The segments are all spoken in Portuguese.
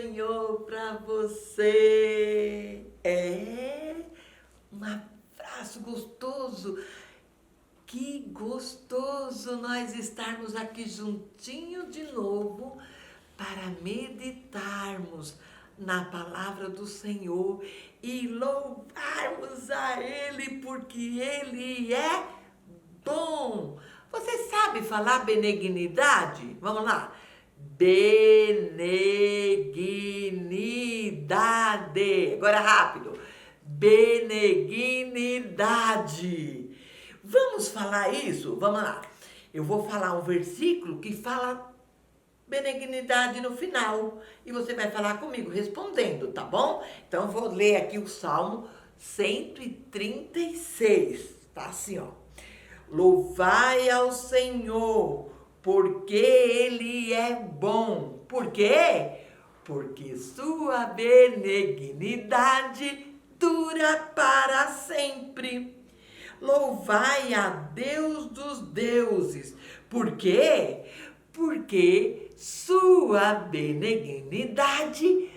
sonhou para você. Um abraço gostoso. Que gostoso nós estarmos aqui juntinho de novo para meditarmos na palavra do Senhor e louvarmos a Ele, porque Ele é bom. Você sabe falar benignidade? Vamos lá. Benignidade. Agora rápido. Benignidade. Vamos falar isso? Vamos lá. Eu vou falar um versículo que fala benignidade no final. E você vai falar comigo respondendo, tá bom? Então eu vou ler aqui o Salmo 136. Tá assim, ó. Louvai ao Senhor, porque Ele é bom. Por quê? Porque sua benignidade dura para sempre. Louvai a Deus dos deuses. Por quê? Porque sua benignidade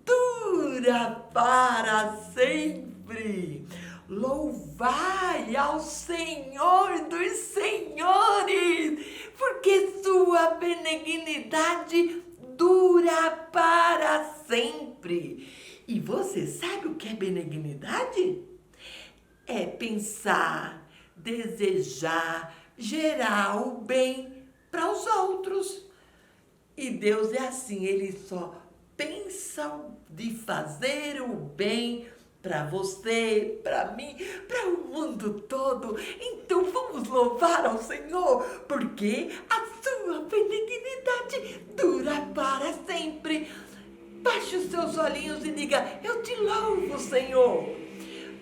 dura para sempre. Louvai ao Senhor dos senhores, porque sua benignidade dura para sempre. E você sabe o que é benignidade? É pensar, desejar, gerar o bem para os outros. E Deus é assim, Ele só pensa de fazer o bem para você, para mim, para o mundo todo. Então vamos louvar ao Senhor, porque a sua benignidade dura para sempre. Baixe os seus olhinhos e diga: eu te louvo, Senhor.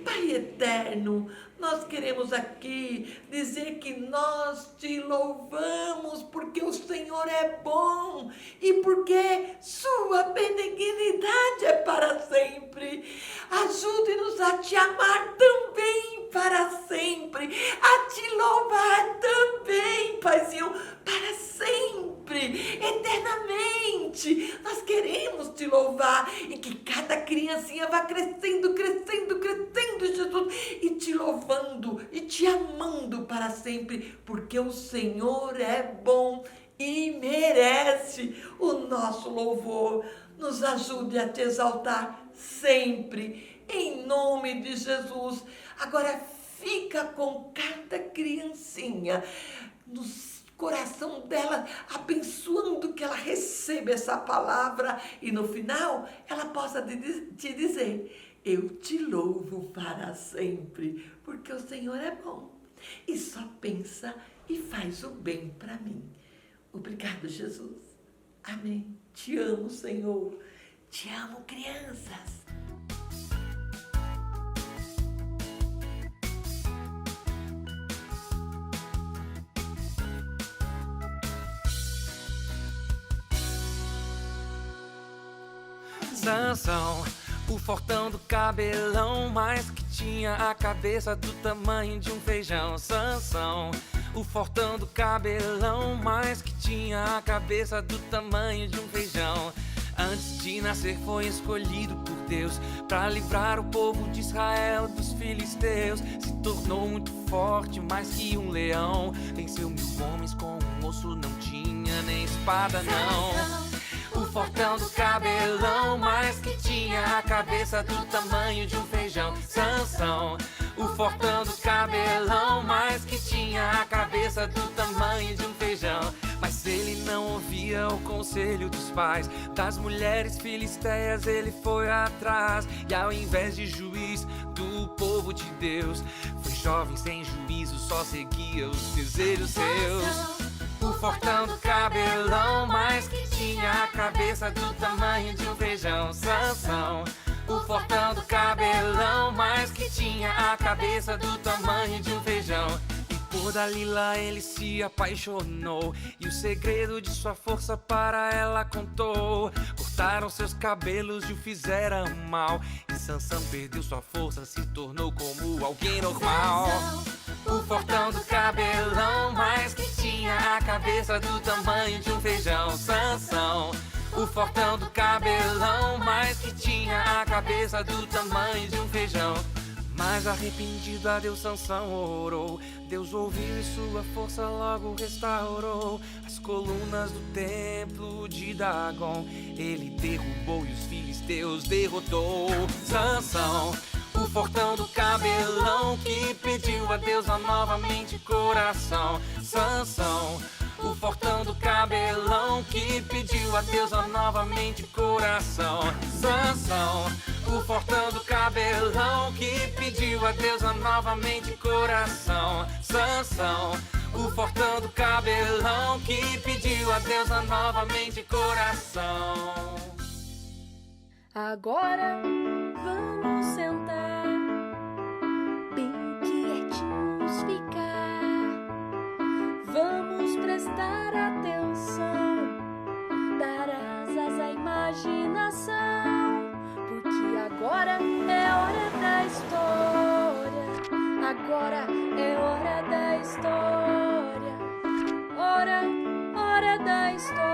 Pai eterno, nós queremos aqui dizer que nós te louvamos porque o Senhor é bom e porque sua benignidade é para sempre. Ajude-nos a te amar também para sempre, a te louvar também, Paizinho, para sempre, eternamente. Nós queremos te louvar e que cada criancinha vá crescendo, crescendo, crescendo, Jesus, e te louvando e te amando para sempre, porque o Senhor é bom e merece o nosso louvor. Nos ajude a te exaltar sempre, em nome de Jesus. Agora fica com cada criancinha no coração dela, abençoando que ela receba essa palavra e no final ela possa te dizer: eu te louvo para sempre, porque o Senhor é bom e só pensa e faz o bem para mim. Obrigado, Jesus. Amém. Te amo, Senhor. Te amo, crianças. Sansão, o fortão do cabelão, mas que tinha a cabeça do tamanho de um feijão. Sansão, o fortão do cabelão, mas que tinha a cabeça do tamanho de um feijão. Antes de nascer foi escolhido por Deus para livrar o povo de Israel dos filisteus. Se tornou muito forte, mais que um leão. Venceu 1000 homens com um osso, não tinha nem espada não. O fortão do cabelão, mas que tinha a cabeça do tamanho de um feijão. Sansão, o fortão do cabelão, mas que tinha a cabeça do tamanho de um feijão. Mas ele não ouvia o conselho dos pais, das mulheres filisteias ele foi atrás. E ao invés de juiz do povo de Deus, foi jovem sem juízo, só seguia os desejos seus. O fortão do cabelão, mas que tinha a cabeça do tamanho de um feijão. Sansão, o fortão do cabelão, mas que tinha a cabeça do tamanho de um feijão. E por Dalila ele se apaixonou, e o segredo de sua força para ela contou. Cortaram seus cabelos e o fizeram mal, e Sansão perdeu sua força, se tornou como alguém normal. O fortão do cabelão, mas que tinha a cabeça do tamanho de um feijão. Sansão, o fortão do cabelão, mas que tinha a cabeça do tamanho de um feijão. Mas arrependido a Deus Sansão orou, Deus ouviu e sua força logo restaurou as colunas do templo de Dagon. Ele derrubou e os filisteus derrotou. Sansão, o fortão do cabelão, que pediu a Deus novamente coração. Sansão, o fortão do cabelão, que pediu a Deus novamente coração. Sansão, o fortão do cabelão, que pediu a Deus novamente coração. Sansão, o fortão do cabelão, que pediu a Deus novamente coração. Agora vamos sentar, bem quietinhos ficar. Vamos prestar atenção, dar asas à imaginação, porque agora é hora da história. Agora é hora da história. Hora da história.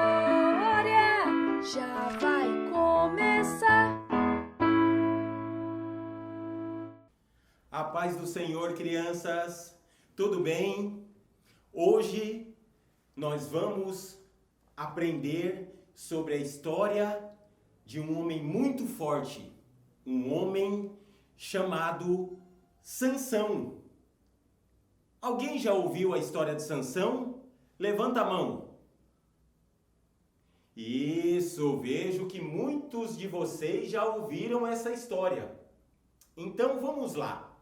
Já vai começar. A paz do Senhor, crianças. Tudo bem? Hoje nós vamos aprender sobre a história de um homem muito forte, um homem chamado Sansão. Alguém já ouviu a história de Sansão? Levanta a mão. Isso, vejo que muitos de vocês já ouviram essa história. Então vamos lá.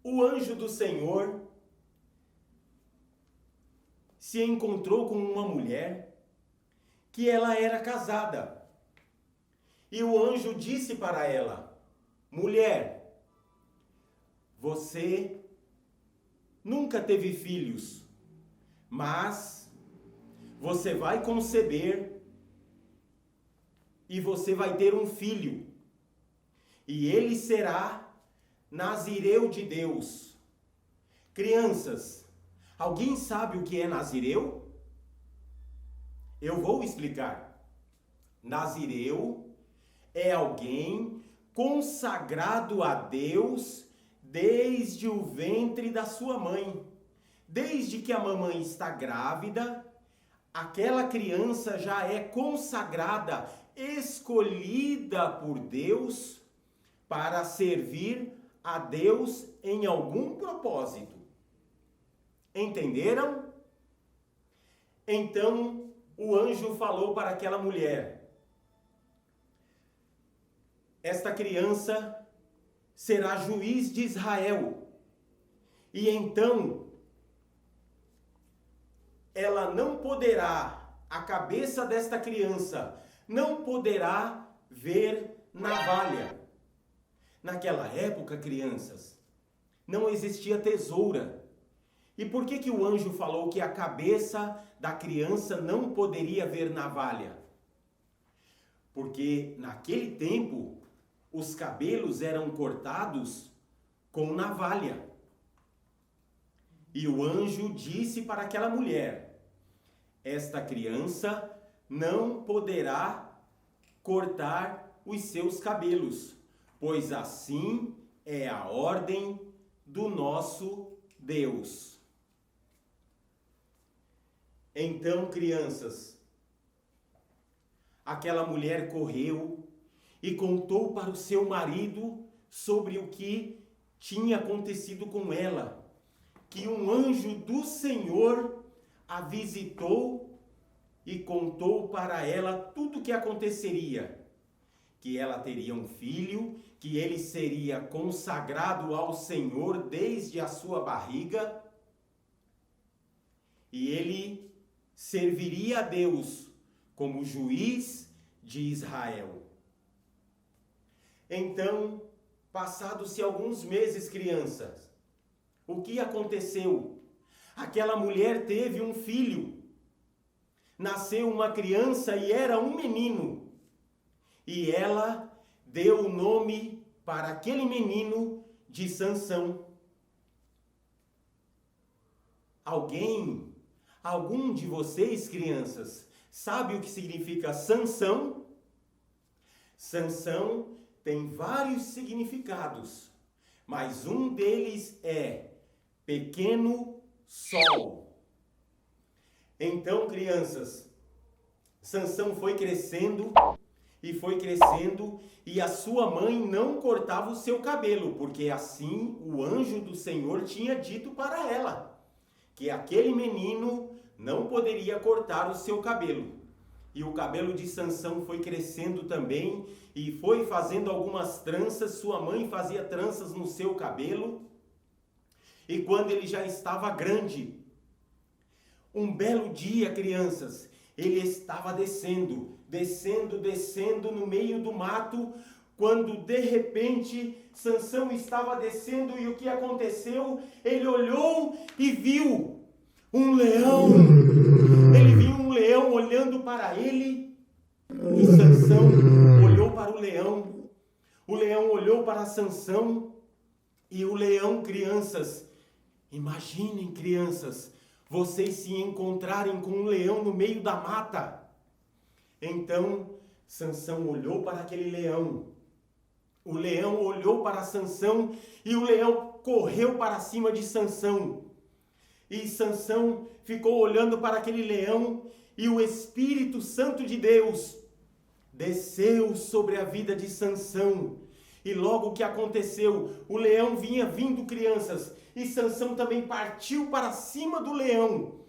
O anjo do Senhor se encontrou com uma mulher que ela era casada. E o anjo disse para ela: mulher, você nunca teve filhos, mas você vai conceber e você vai ter um filho. E ele será Nazireu de Deus. Crianças, alguém sabe o que é Nazireu? Eu vou explicar. Nazireu é alguém consagrado a Deus desde o ventre da sua mãe. Desde que a mamãe está grávida, aquela criança já é consagrada, escolhida por Deus para servir a Deus em algum propósito. Entenderam? Então o anjo falou para aquela mulher: esta criança será juiz de Israel. E então ela não poderá, a cabeça desta criança não poderá ver navalha. Naquela época, crianças, não existia tesoura. E por que o anjo falou que a cabeça da criança não poderia ver navalha? Porque naquele tempo os cabelos eram cortados com navalha. E o anjo disse para aquela mulher: esta criança não poderá cortar os seus cabelos, pois assim é a ordem do nosso Deus. Então, crianças, aquela mulher correu e contou para o seu marido sobre o que tinha acontecido com ela, que um anjo do Senhor a visitou e contou para ela tudo o que aconteceria. Que ela teria um filho, que ele seria consagrado ao Senhor desde a sua barriga, e ele serviria a Deus como juiz de Israel. Então, passados-se alguns meses, crianças, o que aconteceu? Aquela mulher teve um filho. Nasceu uma criança e era um menino. E ela deu o nome para aquele menino de Sansão. Algum de vocês, crianças, Sabe o que significa Sansão? Sansão tem vários significados, mas um deles é pequeno sol. Então, crianças, Sansão foi crescendo e a sua mãe não cortava o seu cabelo, porque assim o anjo do Senhor tinha dito para ela, que aquele menino não poderia cortar o seu cabelo. E o cabelo de Sansão foi crescendo também e foi fazendo algumas tranças. Sua mãe fazia tranças no seu cabelo. E quando ele já estava grande, um belo dia, crianças, ele estava descendo no meio do mato, quando de repente Sansão estava descendo e o que aconteceu? Ele olhou e viu um leão. Ele viu um leão olhando para ele e Sansão olhou para o leão. O leão olhou para Sansão e o leão, crianças, imaginem, crianças, vocês se encontrarem com um leão no meio da mata. Então, Sansão olhou para aquele leão. O leão olhou para Sansão e o leão correu para cima de Sansão. E Sansão ficou olhando para aquele leão e o Espírito Santo de Deus desceu sobre a vida de Sansão. E logo o que aconteceu? O leão vinha vindo, crianças, e Sansão também partiu para cima do leão.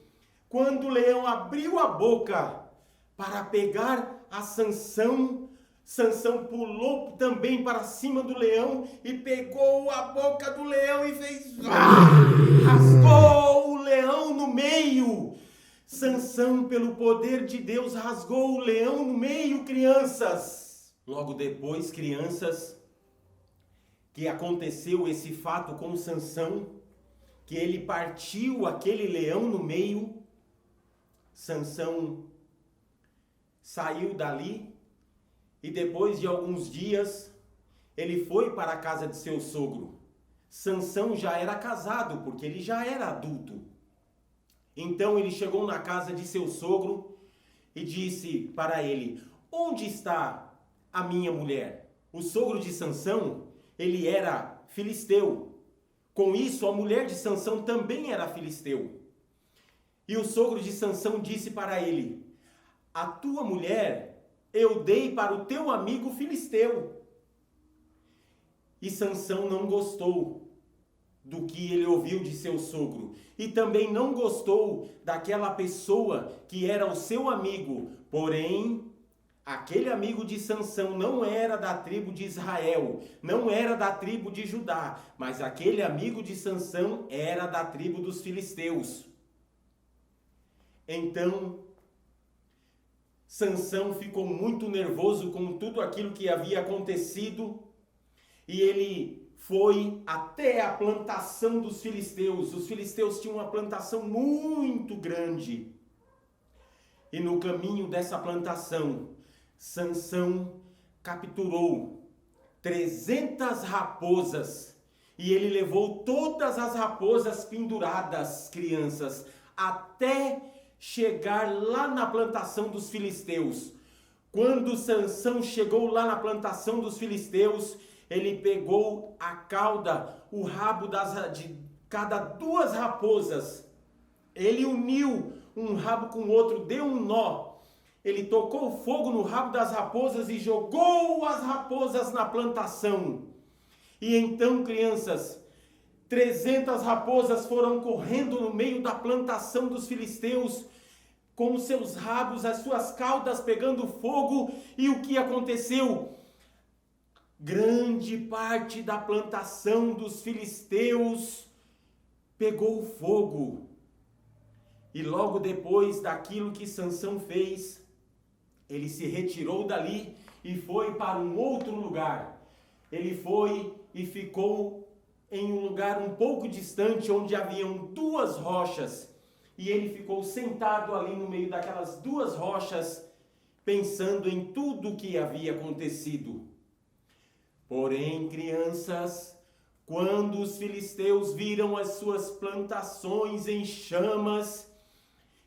Quando o leão abriu a boca para pegar a Sansão, Sansão pulou também para cima do leão e pegou a boca do leão e fez... rasgou o leão no meio. Sansão, pelo poder de Deus, rasgou o leão no meio, crianças. Logo depois, crianças, que aconteceu esse fato com Sansão, que ele partiu aquele leão no meio, Sansão saiu dali e depois de alguns dias ele foi para a casa de seu sogro. Sansão já era casado, porque ele já era adulto. Então ele chegou na casa de seu sogro e disse para ele: onde está a minha mulher? O sogro de Sansão, ele era filisteu. Com isso, a mulher de Sansão também era filisteu. E o sogro de Sansão disse para ele: a tua mulher eu dei para o teu amigo filisteu. E Sansão não gostou do que ele ouviu de seu sogro. E também não gostou daquela pessoa que era o seu amigo. Porém, aquele amigo de Sansão não era da tribo de Israel, não era da tribo de Judá, mas aquele amigo de Sansão era da tribo dos filisteus. Então, Sansão ficou muito nervoso com tudo aquilo que havia acontecido e ele foi até a plantação dos filisteus. Os filisteus tinham uma plantação muito grande. E no caminho dessa plantação, Sansão capturou 300 raposas e ele levou todas as raposas penduradas, crianças, até chegar lá na plantação dos filisteus. Quando Sansão chegou lá na plantação dos filisteus, ele pegou a cauda, o rabo de cada duas raposas. Ele uniu um rabo com o outro, deu um nó. Ele tocou fogo no rabo das raposas e jogou as raposas na plantação. E então, crianças, 300 raposas foram correndo no meio da plantação dos filisteus, com os seus rabos, as suas caudas pegando fogo. E o que aconteceu? Grande parte da plantação dos filisteus pegou fogo. E logo depois daquilo que Sansão fez, ele se retirou dali e foi para um outro lugar. Ele foi e ficou em um lugar um pouco distante, onde haviam duas rochas. E ele ficou sentado ali no meio daquelas duas rochas, pensando em tudo o que havia acontecido. Porém, crianças, quando os filisteus viram as suas plantações em chamas,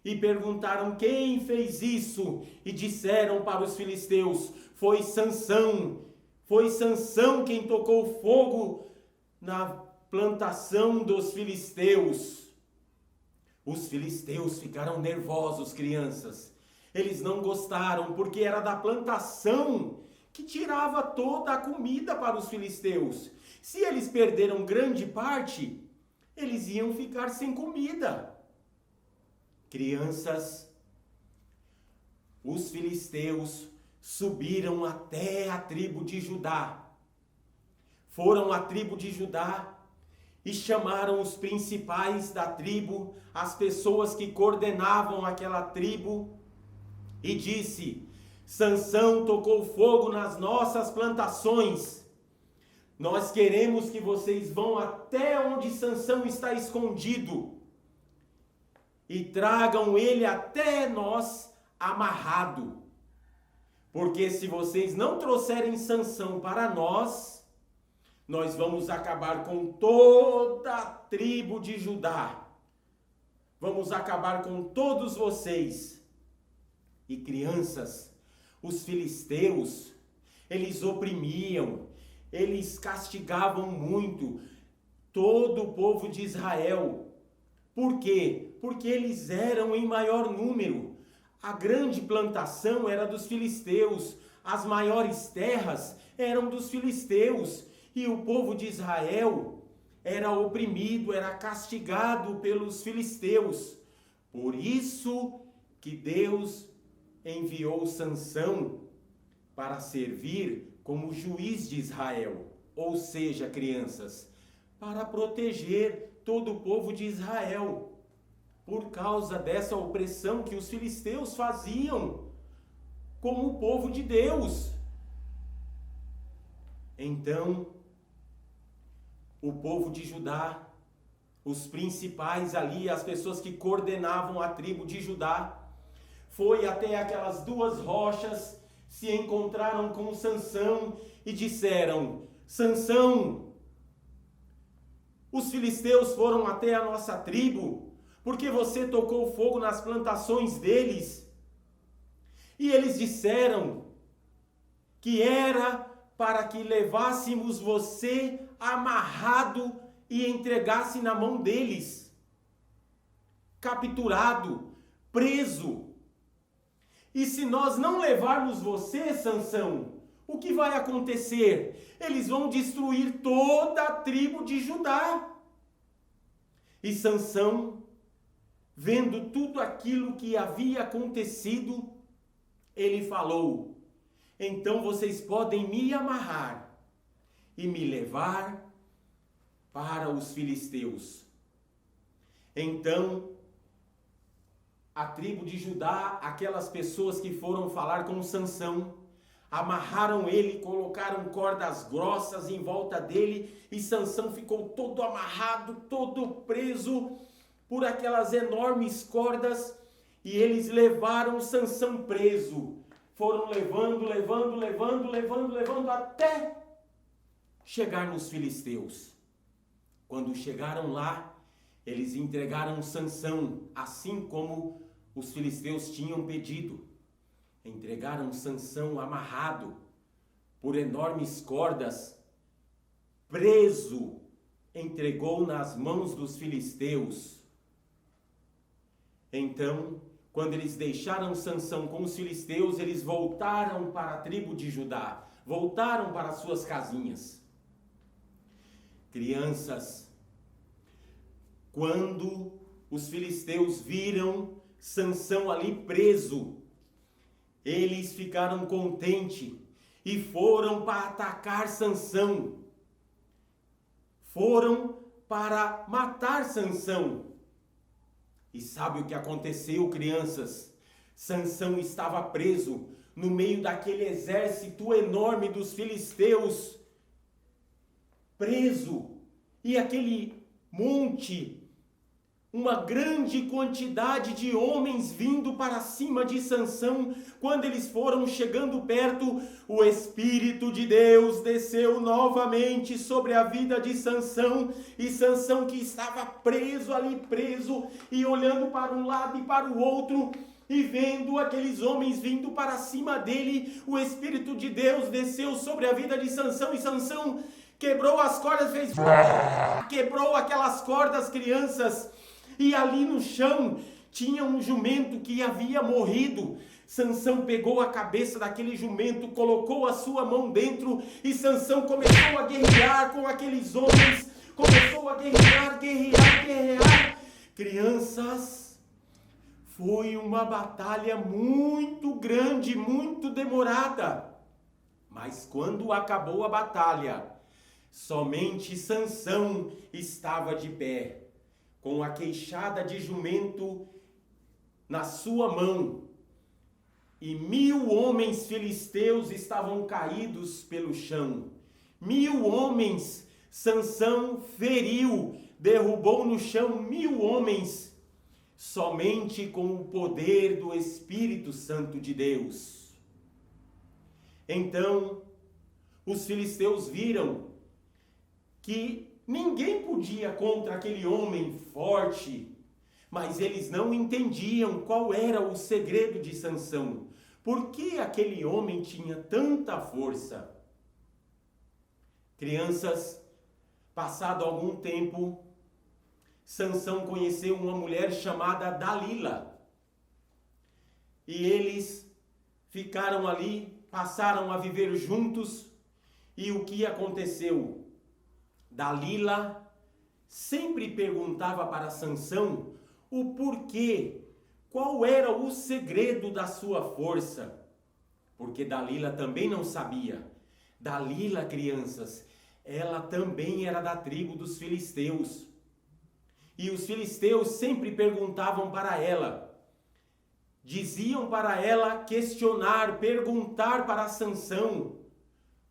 e perguntaram quem fez isso, e disseram para os filisteus: foi Sansão quem tocou fogo na plantação dos filisteus. Os filisteus ficaram nervosos, crianças. Eles não gostaram, porque era da plantação que tirava toda a comida para os filisteus. Se eles perderam grande parte, eles iam ficar sem comida. Crianças, os filisteus subiram até a tribo de Judá. Foram à tribo de Judá e chamaram os principais da tribo, as pessoas que coordenavam aquela tribo, e disse: Sansão tocou fogo nas nossas plantações. Nós queremos que vocês vão até onde Sansão está escondido e tragam ele até nós amarrado. Porque se vocês não trouxerem Sansão para nós vamos acabar com toda a tribo de Judá. Vamos acabar com todos vocês. E crianças, os filisteus, eles oprimiam, eles castigavam muito todo o povo de Israel. Por quê? Porque eles eram em maior número. A grande plantação era dos filisteus, as maiores terras eram dos filisteus, e o povo de Israel era oprimido, era castigado pelos filisteus. Por isso que Deus enviou Sansão para servir como juiz de Israel, ou seja, crianças, para proteger todo o povo de Israel, por causa dessa opressão que os filisteus faziam com o povo de Deus. Então, o povo de Judá, os principais ali, as pessoas que coordenavam a tribo de Judá, foi até aquelas duas rochas, se encontraram com Sansão e disseram: Sansão, os filisteus foram até a nossa tribo, porque você tocou fogo nas plantações deles. E eles disseram que era para que levássemos você amarrado e entregasse na mão deles, capturado, preso. E se nós não levarmos você, Sansão, o que vai acontecer? Eles vão destruir toda a tribo de Judá. E Sansão, vendo tudo aquilo que havia acontecido, ele falou: então vocês podem me amarrar e me levar para os filisteus. Então, a tribo de Judá, aquelas pessoas que foram falar com Sansão, amarraram ele, colocaram cordas grossas em volta dele, e Sansão ficou todo amarrado, todo preso por aquelas enormes cordas, e eles levaram Sansão preso. Foram levando até chegar nos filisteus. Quando chegaram lá, eles entregaram Sansão, assim como os filisteus tinham pedido. Entregaram Sansão amarrado por enormes cordas, preso, entregou nas mãos dos filisteus. Então, quando eles deixaram Sansão com os filisteus, eles voltaram para a tribo de Judá, voltaram para as suas casinhas. Crianças, quando os filisteus viram Sansão ali preso, eles ficaram contentes e foram para atacar Sansão. Foram para matar Sansão. E sabe o que aconteceu, crianças? Sansão estava preso no meio daquele exército enorme dos filisteus. Preso. E aquele monte uma grande quantidade de homens vindo para cima de Sansão. Quando eles foram chegando perto, o Espírito de Deus desceu novamente sobre a vida de Sansão, e Sansão, que estava preso e olhando para um lado e para o outro, e vendo aqueles homens vindo para cima dele, o Espírito de Deus desceu sobre a vida de Sansão, e Sansão quebrou as cordas, quebrou aquelas cordas, crianças, e ali no chão tinha um jumento que havia morrido. Sansão pegou a cabeça daquele jumento, colocou a sua mão dentro, e Sansão começou a guerrear com aqueles homens, começou a guerrear. Crianças, foi uma batalha muito grande, muito demorada. Mas quando acabou a batalha, somente Sansão estava de pé, com a queixada de jumento na sua mão, e 1000 homens filisteus estavam caídos pelo chão. 1000 homens Sansão feriu, derrubou no chão 1000 homens, somente com o poder do Espírito Santo de Deus. Então, os filisteus viram que ninguém podia contra aquele homem forte, mas eles não entendiam qual era o segredo de Sansão. Por que aquele homem tinha tanta força? Crianças, passado algum tempo, Sansão conheceu uma mulher chamada Dalila. E eles ficaram ali, passaram a viver juntos. E o que aconteceu? Dalila sempre perguntava para Sansão o porquê, qual era o segredo da sua força. Porque Dalila também não sabia. Dalila, crianças, ela também era da tribo dos filisteus. E os filisteus sempre perguntavam para ela, diziam para ela questionar, perguntar para Sansão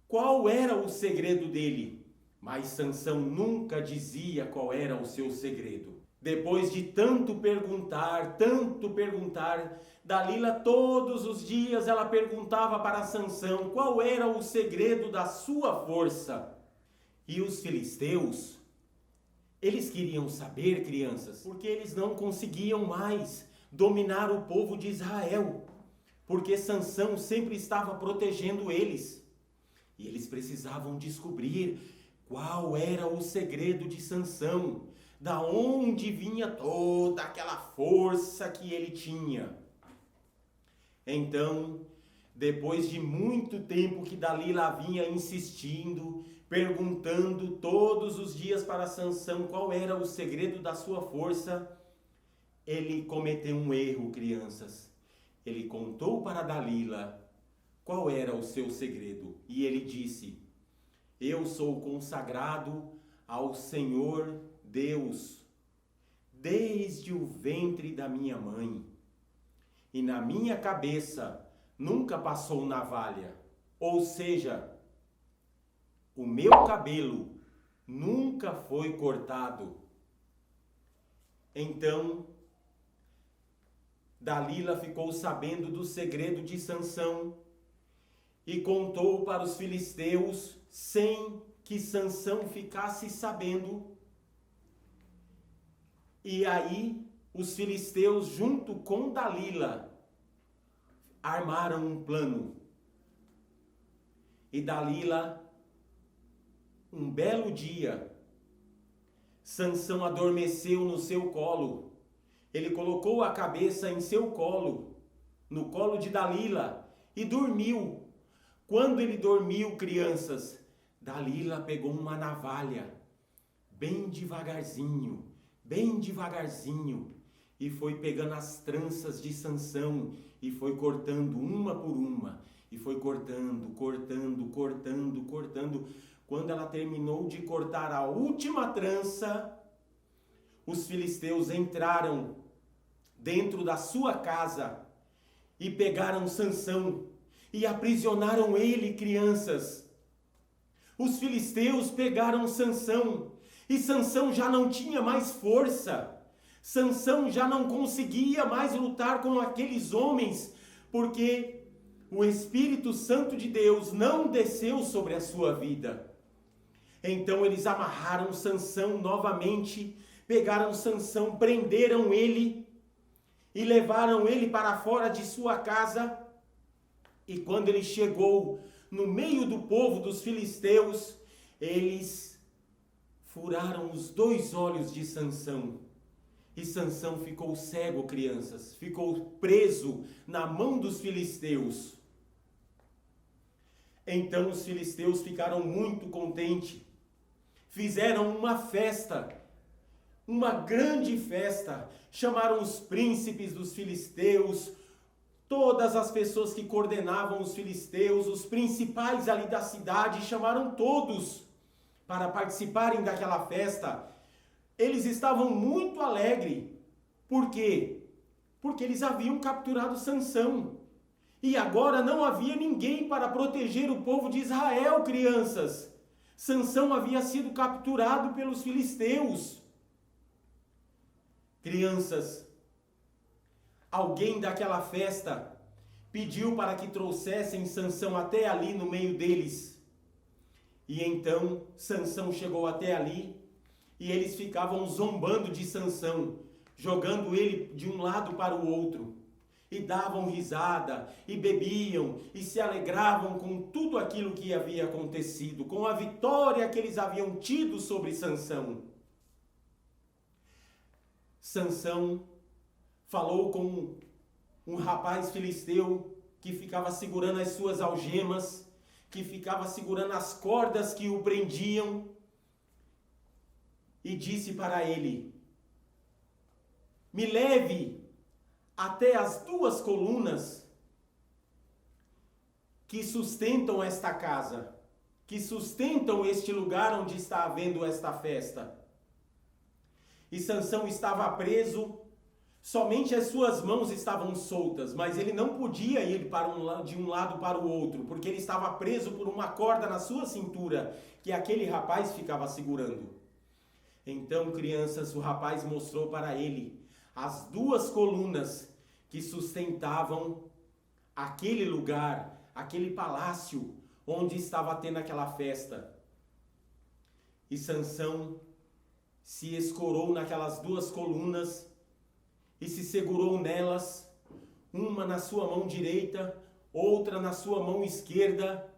qual era o segredo dele. Mas Sansão nunca dizia qual era o seu segredo. Depois de tanto perguntar, Dalila todos os dias ela perguntava para Sansão qual era o segredo da sua força. E os filisteus, eles queriam saber, crianças, porque eles não conseguiam mais dominar o povo de Israel, porque Sansão sempre estava protegendo eles. E eles precisavam descobrir qual era o segredo de Sansão, da onde vinha toda aquela força que ele tinha. Então, depois de muito tempo que Dalila vinha insistindo, perguntando todos os dias para Sansão qual era o segredo da sua força, ele cometeu um erro, crianças. Ele contou para Dalila qual era o seu segredo. E ele disse: eu sou consagrado ao Senhor Deus desde o ventre da minha mãe. E na minha cabeça nunca passou navalha. Ou seja, o meu cabelo nunca foi cortado. Então, Dalila ficou sabendo do segredo de Sansão e contou para os filisteus sem que Sansão ficasse sabendo. E aí, os filisteus, junto com Dalila, armaram um plano. E Dalila, um belo dia, Sansão adormeceu no seu colo. Ele colocou a cabeça em seu colo, no colo de Dalila, e dormiu. Quando ele dormiu, crianças, Dalila pegou uma navalha, bem devagarzinho, e foi pegando as tranças de Sansão, e foi cortando uma por uma, e foi cortando. Quando ela terminou de cortar a última trança, os filisteus entraram dentro da sua casa e pegaram Sansão e aprisionaram ele, crianças. Os filisteus pegaram Sansão e Sansão já não tinha mais força. Sansão já não conseguia mais lutar com aqueles homens, porque o Espírito Santo de Deus não desceu sobre a sua vida. Então eles amarraram Sansão novamente, pegaram Sansão, prenderam ele e levaram ele para fora de sua casa. E quando ele chegou no meio do povo dos filisteus, eles furaram os 2 olhos de Sansão. E Sansão ficou cego, crianças, ficou preso na mão dos filisteus. Então os filisteus ficaram muito contentes, fizeram uma festa, uma grande festa, chamaram os príncipes dos filisteus, todas as pessoas que coordenavam os filisteus, os principais ali da cidade, chamaram todos para participarem daquela festa. Eles estavam muito alegres. Por quê? Porque eles haviam capturado Sansão. E agora não havia ninguém para proteger o povo de Israel, crianças. Sansão havia sido capturado pelos filisteus. Crianças, alguém daquela festa pediu para que trouxessem Sansão até ali no meio deles. E então Sansão chegou até ali e eles ficavam zombando de Sansão, jogando ele de um lado para o outro. E davam risada, e bebiam, e se alegravam com tudo aquilo que havia acontecido, com a vitória que eles haviam tido sobre Sansão. Sansão falou com um rapaz filisteu que ficava segurando as suas algemas, que ficava segurando as cordas que o prendiam, e disse para ele: me leve até as 2 colunas que sustentam esta casa, que sustentam este lugar onde está havendo esta festa. E Sansão estava preso, somente as suas mãos estavam soltas, mas ele não podia ir de um lado para o outro, porque ele estava preso por uma corda na sua cintura, que aquele rapaz ficava segurando. Então, crianças, o rapaz mostrou para ele as 2 colunas que sustentavam aquele lugar, aquele palácio onde estava tendo aquela festa. E Sansão se escorou naquelas 2 colunas e se segurou nelas, uma na sua mão direita, outra na sua mão esquerda.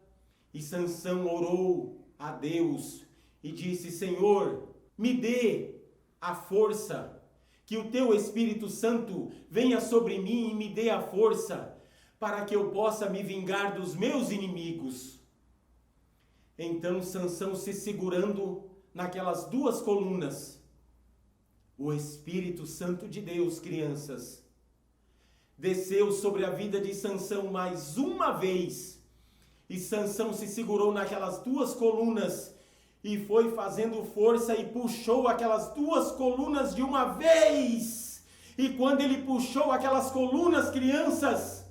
E Sansão orou a Deus e disse: Senhor, me dê a força, que o teu Espírito Santo venha sobre mim e me dê a força para que eu possa me vingar dos meus inimigos. Então Sansão, se segurando naquelas 2 colunas, o Espírito Santo de Deus, crianças, desceu sobre a vida de Sansão mais uma vez. E Sansão se segurou naquelas 2 colunas e foi fazendo força e puxou aquelas 2 colunas de uma vez. E quando ele puxou aquelas colunas, crianças,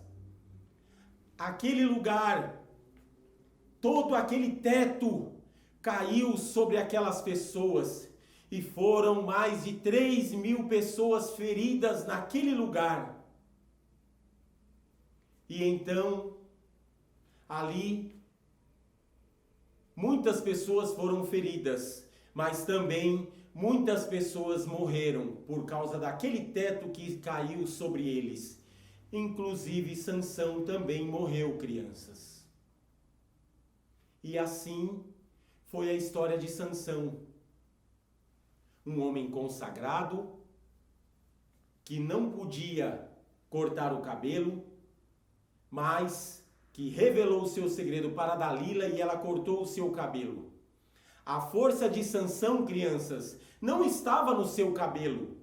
aquele lugar, todo aquele teto caiu sobre aquelas pessoas. E foram mais de 3.000 pessoas feridas naquele lugar. E então, ali, muitas pessoas foram feridas, mas também muitas pessoas morreram por causa daquele teto que caiu sobre eles. Inclusive Sansão também morreu, crianças. E assim foi a história de Sansão. Um homem consagrado, que não podia cortar o cabelo, mas que revelou o seu segredo para Dalila e ela cortou o seu cabelo. A força de Sansão, crianças, não estava no seu cabelo,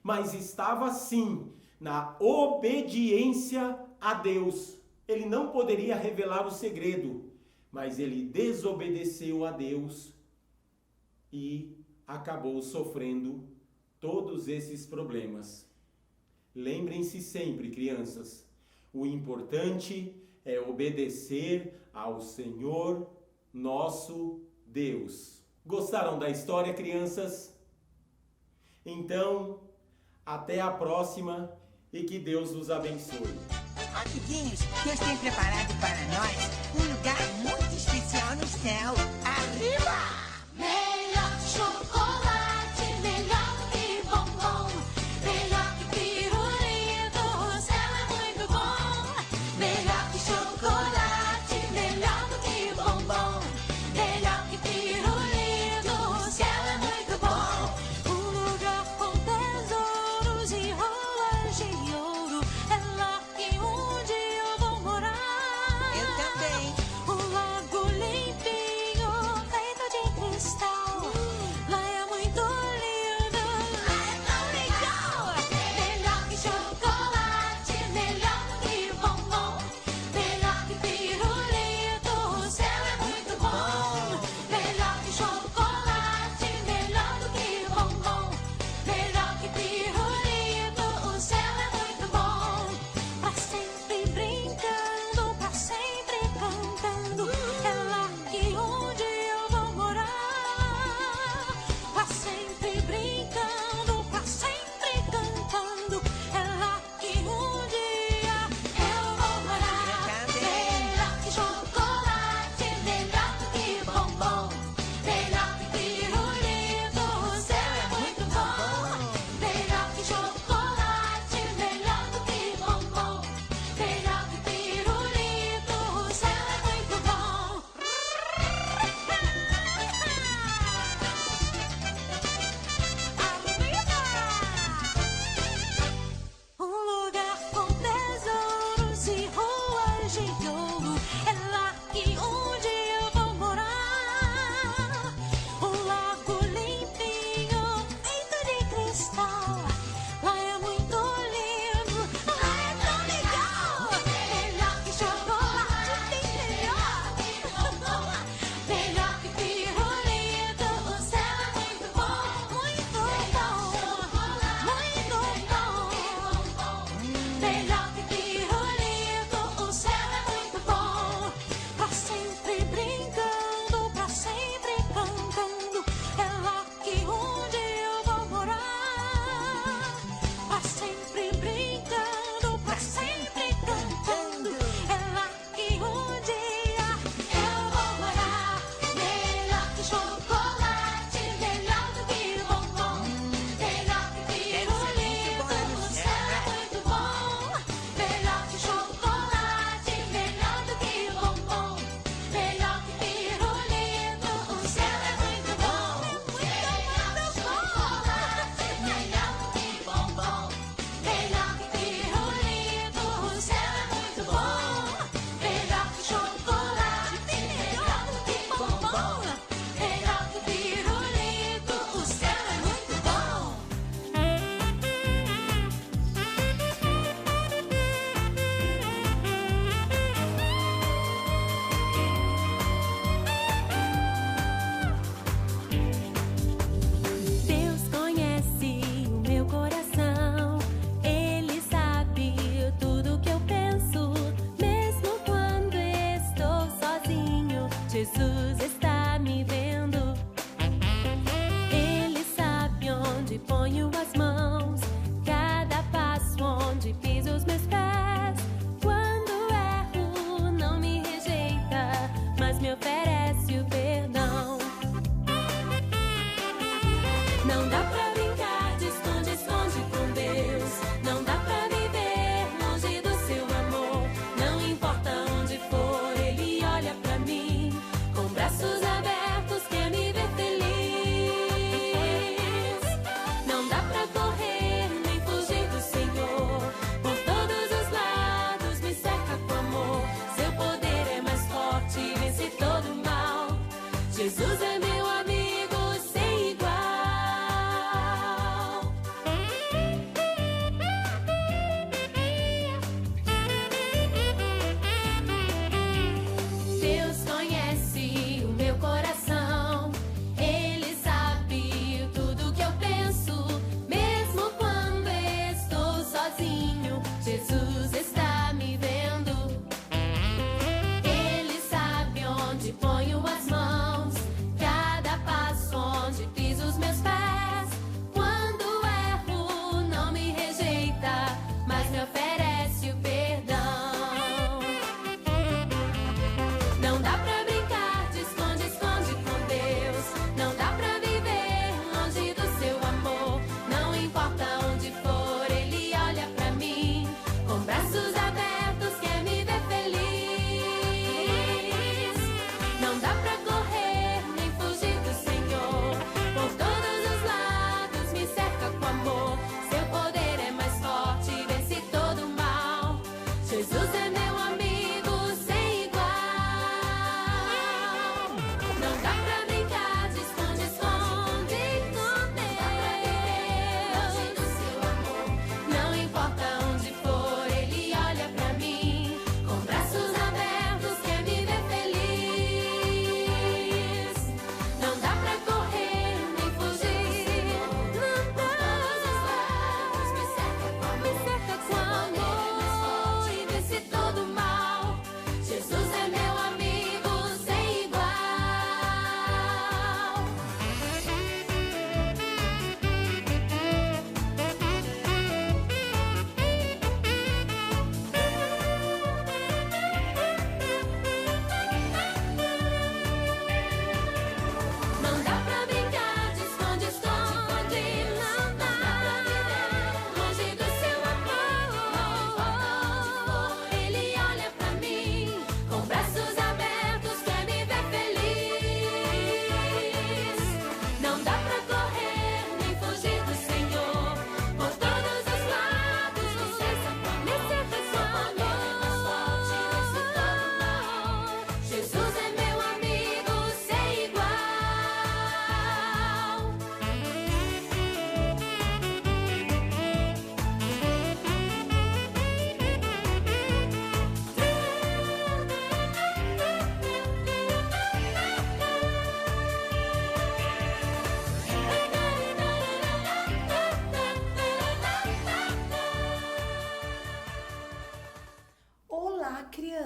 mas estava sim na obediência a Deus. Ele não poderia revelar o segredo, mas ele desobedeceu a Deus e acabou sofrendo todos esses problemas. Lembrem-se sempre, crianças, o importante é obedecer ao Senhor nosso Deus. Gostaram da história, crianças? Então, Até a próxima e que Deus os abençoe. Amiguinhos, Deus tem preparado para nós um lugar muito especial no céu. Arriba! Melhor que chocolate, melhor que bombom, melhor que pirulito, o céu é muito bom. Melhor que chocolate, melhor do que bombom, melhor que pirulito, o céu é muito bom. Um lugar com tesouros e ruas de ouro, é lá que um dia eu vou morar. Eu também. Um lago limpinho, feito de cristal. Lá é muito lindo. Lá é tão legal. Melhor que chocolate, melhor do que bombom, melhor que pirulito, o céu é muito bom. Melhor que chocolate, melhor do que bombom, melhor que pirulito, o céu é muito bom. Pra sempre brincando, pra sempre cantando, é lá que um dia eu vou morar. Pra sempre brincando, pra sempre cantando, é lá que um dia eu vou morar. Melhor que chocolate, melhor do que bombom, melhor que pirulito, o céu é muito bom. Melhor que chocolate, melhor do que bombom, melhor que pirulito, o céu é muito bom. Um lugar com tesouros e ruas de ouro, é lá que um dia eu vou morar. Um lago limpinho, feito de cristal. Lá é muito lindo, lá é tão legal. Melhor que chocolate, bem melhor que bombom, melhor que pirulito, o céu é muito bom, muito bom, muito bom. Melhor que pirulito, o céu é muito bom. Pra sempre brincando, pra sempre cantando, é lá que um dia eu vou morar. Pra sempre brincando, pra sempre cantando, é lá que um dia eu vou morar. Melhor que chocolate, melhor do que bombom, melhor que pirulito, o céu é muito bom. Melhor que chocolate, melhor do que bombom, melhor que pirulito, o céu é muito bom. Melhor que chocolate, melhor do que bombom, melhor que pirulito, o céu é muito bom. Melhor que chocolate, melhor do que bombom, melhor que pirulito, o céu é muito bom. Deus conhece o meu coração, Ele sabe tudo que eu penso, mesmo quando estou sozinho, Jesus está me vendo. Ele sabe onde ponho as mãos, cada passo onde piso os meus pés. Quando erro, não me rejeita, mas me oferece o perdão. Não dá pra brincar de esconde-esconde com Deus. Não dá pra viver longe do seu amor. Não importa onde for, Ele olha pra mim com braços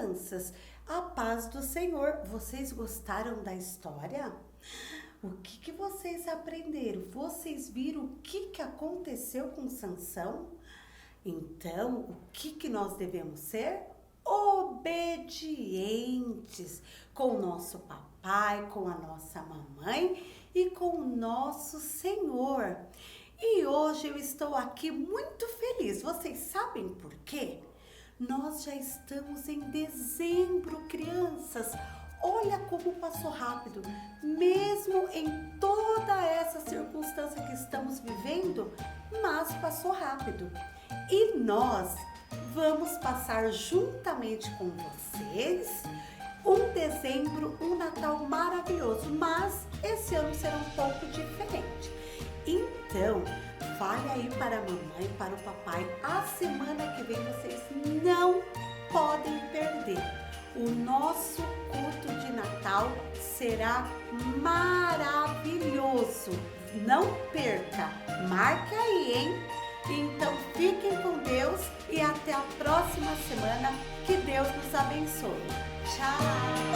crianças, a paz do Senhor. Vocês gostaram da história? O que vocês aprenderam? Vocês viram o que aconteceu com Sansão? Então, o que nós devemos ser? Obedientes com o nosso papai, com a nossa mamãe e com o nosso Senhor. E hoje eu estou aqui muito feliz. Vocês sabem por quê? Nós já estamos em dezembro, crianças. Olha como passou rápido. Mesmo em toda essa circunstância que estamos vivendo, mas passou rápido. E nós vamos passar juntamente com vocês um dezembro, um Natal maravilhoso, mas esse ano será um pouco diferente. Então, fale aí para a mamãe, para o papai, a semana que vem vocês não podem perder. O nosso culto de Natal será maravilhoso. Não perca, marque aí, hein? Então fiquem com Deus e até a próxima semana. Que Deus nos abençoe. Tchau!